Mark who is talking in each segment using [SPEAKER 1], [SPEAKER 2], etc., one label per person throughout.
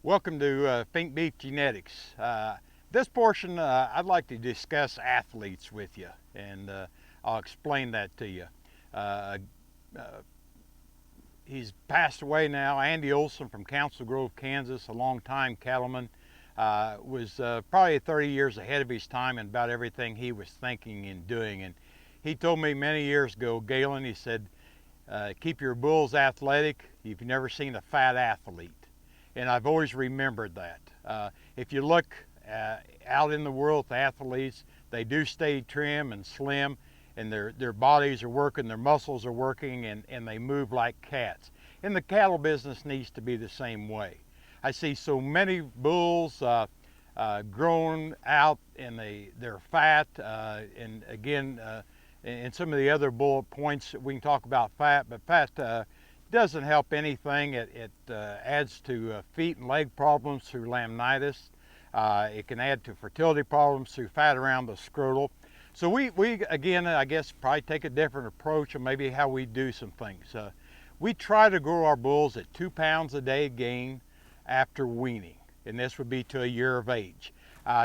[SPEAKER 1] Welcome to Fink Beef Genetics. This portion, I'd like to discuss athletes with you, and I'll explain that to you. Uh, uh, he's passed away now. Andy Olson from Council Grove, Kansas, a long-time cattleman, was probably 30 years ahead of his time in about everything he was thinking and doing. And he told me many years ago, Galen, he said, keep your bulls athletic. You've never seen a fat athlete. And I've always remembered that. If you look out in the world at athletes, they do stay trim and slim, and their bodies are working, their muscles are working, and they move like cats. And the cattle business needs to be the same way. I see so many bulls grown out, and they're fat, and again, and some of the other bullet points, we can talk about fat, but fat doesn't help anything. It adds to feet and leg problems through laminitis. It can add to fertility problems through fat around the scrotal. So we again, I guess, probably take a different approach on maybe how we do some things. We try to grow our bulls at 2 pounds a day gain after weaning, and this would be to a year of age.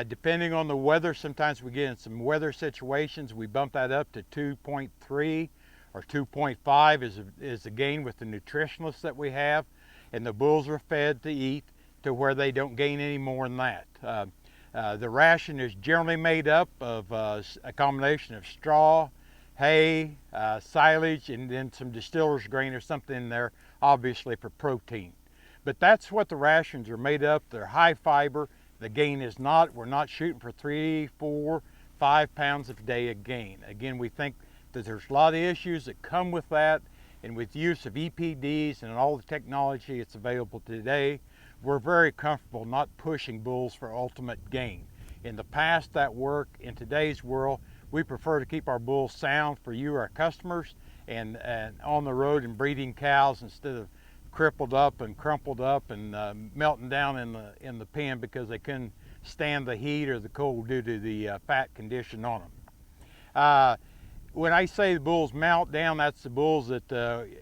[SPEAKER 1] Depending on the weather, sometimes we get in some weather situations, we bump that up to 2.3 or 2.5 is the gain with the nutritionalists that we have, and the bulls are fed to eat to where they don't gain any more than that. The ration is generally made up of a combination of straw, hay, silage, and then some distiller's grain or something in there, obviously for protein. But that's what the rations are made up. They're high fiber. The gain is not, we're not shooting for 3, 4, 5 pounds a day of gain. Again, we think that there's a lot of issues that come with that, and with use of EPDs and all the technology that's available today, we're very comfortable not pushing bulls for ultimate gain. In the past, that worked. In today's world, we prefer to keep our bulls sound for you, our customers, and on the road and breeding cows instead of crippled up and crumpled up and melting down in the pen because they couldn't stand the heat or the cold due to the fat condition on them. When I say the bulls melt down, that's the bulls that,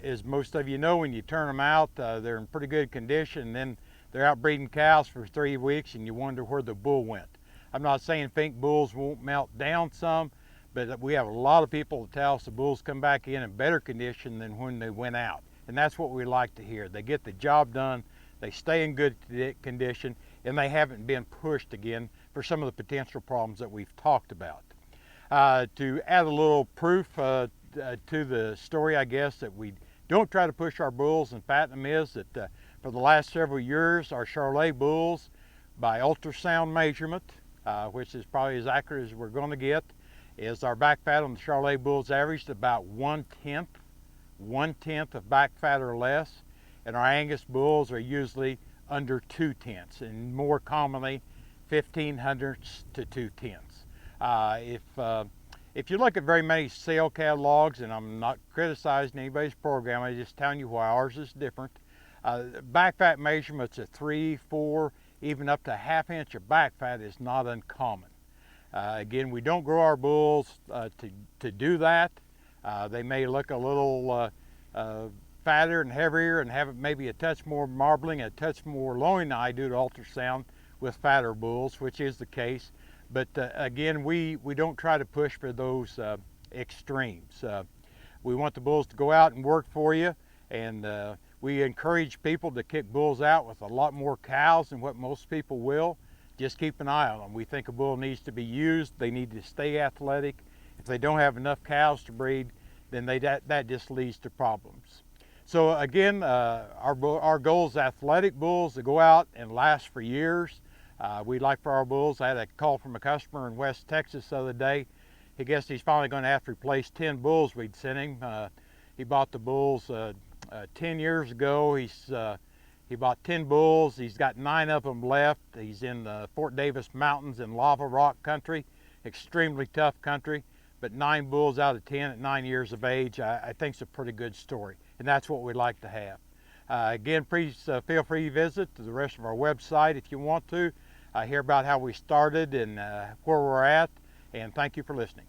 [SPEAKER 1] as most of you know, when you turn them out, they're in pretty good condition, and then they're out breeding cows for 3 weeks and you wonder where the bull went. I'm not saying Fink bulls won't melt down some, but we have a lot of people that tell us the bulls come back in better condition than when they went out. And that's what we like to hear. They get the job done, they stay in good condition, and they haven't been pushed again for some of the potential problems that we've talked about. To add a little proof to the story, I guess, that we don't try to push our bulls and fatten them is that for the last several years, our Charolais bulls, by ultrasound measurement, which is probably as accurate as we're going to get, is our back fat on the Charolais bulls averaged about 1/10 of back fat or less, and our Angus bulls are usually under 2/10, and more commonly 1/1500ths to 2/10. If you look at very many sale catalogs, and I'm not criticizing anybody's program, I'm just telling you why ours is different. Back fat measurements of 3, 4, even up to a ½ inch of back fat is not uncommon. Again, we don't grow our bulls to do that. They may look a little fatter and heavier and have maybe a touch more marbling, a touch more loin eye due to ultrasound with fatter bulls, which is the case. But again, we don't try to push for those extremes. We want the bulls to go out and work for you, and we encourage people to kick bulls out with a lot more cows than what most people will. Just keep an eye on them. We think a bull needs to be used. They need to stay athletic. If they don't have enough cows to breed, then that just leads to problems. So again, our goal is athletic bulls to go out and last for years. We'd like for our bulls. I had a call from a customer in West Texas the other day. He guessed he's finally going to have to replace 10 bulls we'd sent him. He bought the bulls 10 years ago. He bought 10 bulls. He's got 9 of them left. He's in the Fort Davis Mountains in lava rock country, extremely tough country. But 9 bulls out of 10 at 9 years of age, I think is a pretty good story, and that's what we'd like to have. Again, please feel free to visit the rest of our website if you want to. Hear about how we started and where we're at, and thank you for listening.